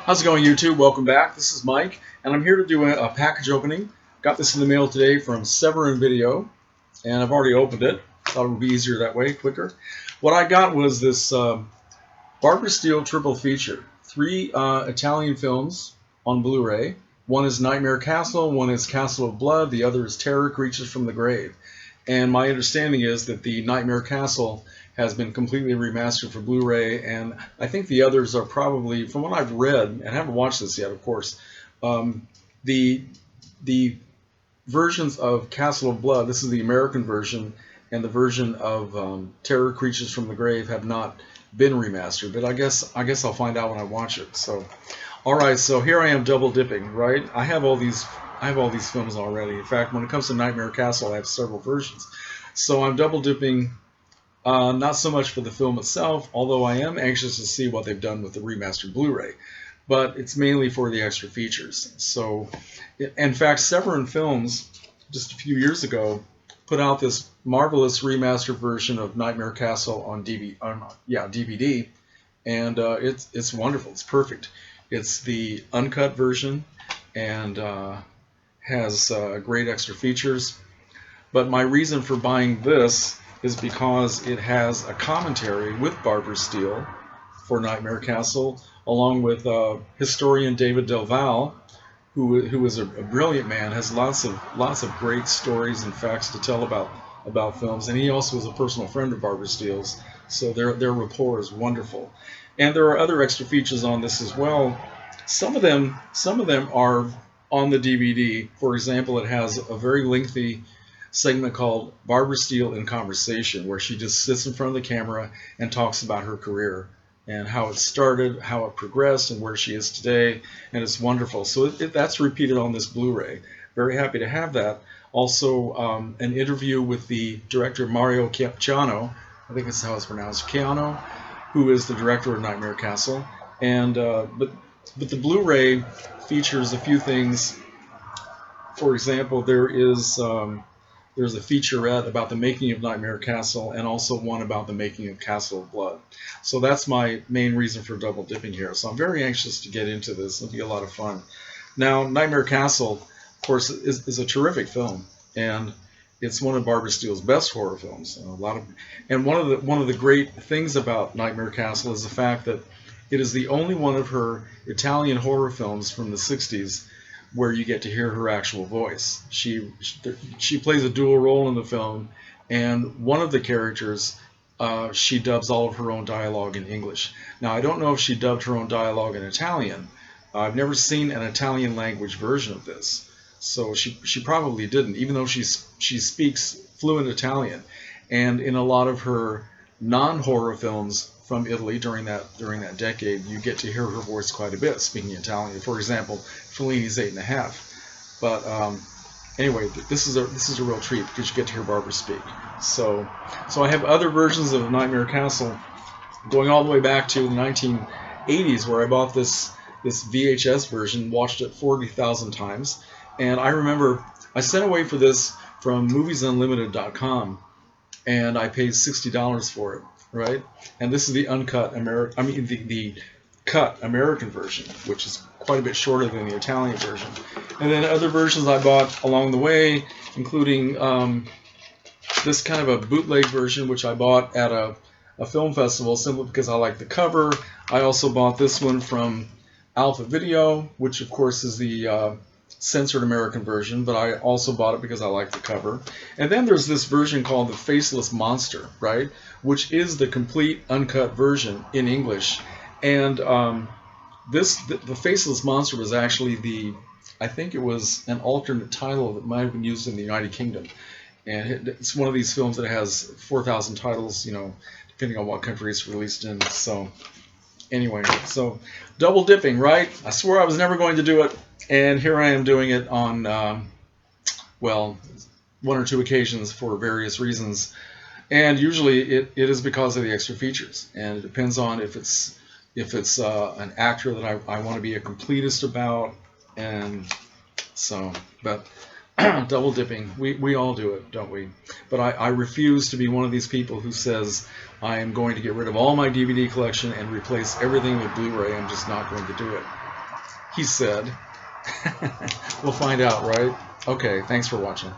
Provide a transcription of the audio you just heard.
How's it going, YouTube? Welcome back. This is Mike, and I'm here to do a package opening. Got this in the mail today from Severin Video, and I've already opened it. Thought it would be easier that way, quicker. What I got was this Barbara Steele triple feature. Three Italian films on Blu-ray. One is Nightmare Castle, one is Castle of Blood, the other is Terror Creatures from the Grave. And my understanding is that the Nightmare Castle has been completely remastered for Blu-ray, and I think the others are probably, from what I've read, and I haven't watched this yet, of course, the versions of Castle of Blood, this is the American version, and the version of Terror Creatures from the Grave have not been remastered, but I guess I'll find out when I watch it. So, all right, so here I am double dipping, right? I have all these films already. In fact, when it comes to Nightmare Castle, I have several versions. So I'm double dipping. Not so much for the film itself, although I am anxious to see what they've done with the remastered Blu-ray, but it's mainly for the extra features. So, in fact, Severin Films, just a few years ago, put out this marvelous remastered version of Nightmare Castle on DVD, and it's wonderful. It's perfect. It's the uncut version and has great extra features. But my reason for buying this is because it has a commentary with Barbara Steele for Nightmare Castle, along with historian David Del Valle, who is a brilliant man, has lots of great stories and facts to tell about films, and he also is a personal friend of Barbara Steele's, so their rapport is wonderful. And there are other extra features on this as well. Some of them are on the DVD. For example, it has a very lengthy segment called Barbara Steele in Conversation, where she just sits in front of the camera and talks about her career and how it started, how it progressed, and where she is today, and it's wonderful. So that's repeated on this Blu-ray. Very happy to have that. Also, an interview with the director Mario Chiano, I think that's how it's pronounced, Chiano, who is the director of Nightmare Castle. And but the Blu-ray features a few things. For example, there's a featurette about the making of Nightmare Castle, and also one about the making of Castle of Blood. So that's my main reason for double dipping here. So I'm very anxious to get into this. It'll be a lot of fun. Now, Nightmare Castle, of course, is a terrific film, and it's one of Barbara Steele's best horror films. And one of the great things about Nightmare Castle is the fact that it is the only one of her Italian horror films from the 60s where you get to hear her actual voice. She plays a dual role in the film, and one of the characters, she dubs all of her own dialogue in English. Now, I don't know if she dubbed her own dialogue in Italian. I've never seen an Italian language version of this, so she probably didn't, even though she speaks fluent Italian. And in a lot of her non-horror films from Italy during that decade, you get to hear her voice quite a bit speaking Italian. For example, Fellini's 8½. But anyway, this is a real treat because you get to hear Barbara speak. So I have other versions of Nightmare Castle going all the way back to the 1980s, where I bought this VHS version, watched it 40,000 times, and I remember I sent away for this from MoviesUnlimited.com, and I paid $60 for it. Right, and this is the uncut the cut American version, which is quite a bit shorter than the Italian version. And then other versions I bought along the way, including this kind of a bootleg version, which I bought at a film festival simply because I like the cover. I also bought this one from Alpha Video, which of course is the censored American version, but I also bought it because I like the cover. And then there's this version called The Faceless Monster, right, which is the complete uncut version in English. And the Faceless Monster was actually I think it was an alternate title that might have been used in the United Kingdom. And it's one of these films that has 4,000 titles, depending on what country it's released in. So anyway, so double dipping, right? I swore I was never going to do it, and here I am doing it on, well, one or two occasions for various reasons. And usually it is because of the extra features, and it depends on if it's an actor that I want to be a completist about, and so, but double dipping, we all do it, don't we? But I refuse to be one of these people who says I am going to get rid of all my DVD collection and replace everything with Blu-ray. I'm just not going to do it. he said. We'll find out, right? Okay, thanks for watching.